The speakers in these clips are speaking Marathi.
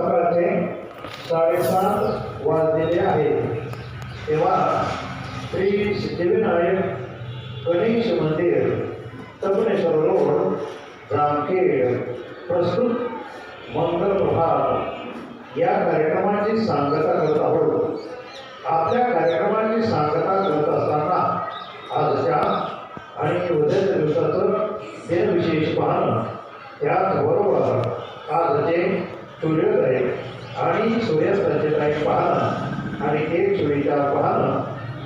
सकाळचे 7:30 वाजलेले आहेत तेव्हा श्री सिद्धिविनायक गणेश मंदिर तपनेश्वर रोड जामखेड प्रस्तुत मंगल प्रभात या कार्यक्रमाची सांगता करत आहोत. आपल्या कार्यक्रमाची सांगता करत असताना आजच्या आणि उद्याच्या दिवसाचं दिनविशेष पाहणं, त्याचबरोबर आजचे सूर्योदय आणि सूर्यास्ताचे टाईम पाहणं आणि एक सुविचार पाहणं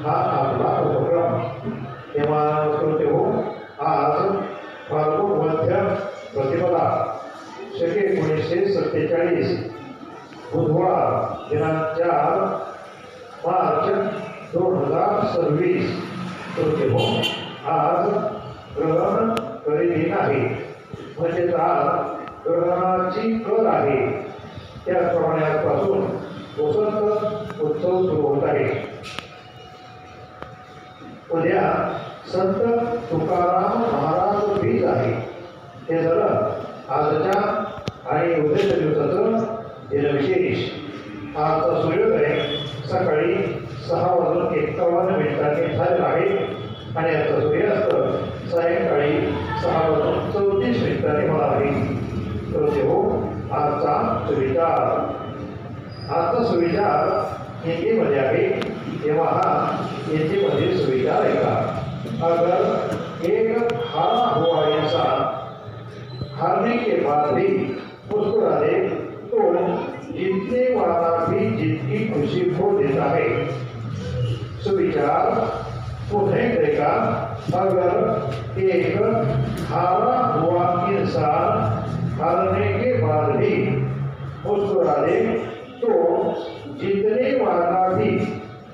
हा आपला उपक्रम. तेव्हा श्रोते हो, आज फाल्गुन मध्य प्रतिपदा शके 1947 बुधवार दिनांक 4 मार्च 2026 श्रोते हो, आज ग्रहण खरेदी नाही, म्हणजेच आज ग्रहणाची कर आहे. त्याचप्रमाणे आजपासून वसंत उत्सव सुरू होत आहे. उद्या संत तुकाराम महाराज बीज आहे. हे झालं आजच्या आणि उद्याच्या दिवसाचं दिनविशेष. आजचा सूर्योदय सकाळी 6:51 झालेला आहे आणि आजचा सूर्यास्त सायंकाळी 6:34 होणार आहे. तर हो, आजचा सुविचार हिंदीमध्ये आहे. तेव्हा हा हिंदीमध्ये सुविचार ऐका. अगर एक हारा हुआ इंसान हारने के बाद भी मुस्कुरा दे तो जीतने वाला भी जीत की खुशी खो देता है. सुविचार पुनः करेगा. अगर एक हारा हुआ इंसान हारने के बाद भी मुस्कुरा दे तो जीतने वाला भी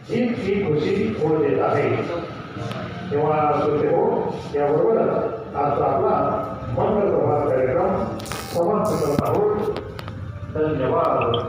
जीत की खुशी खो देता है. तेव्हा श्रोते हो, याबरोबरच आजचा आपला मंगल प्रभात कार्यक्रम समाप्त करत आहोत. धन्यवाद.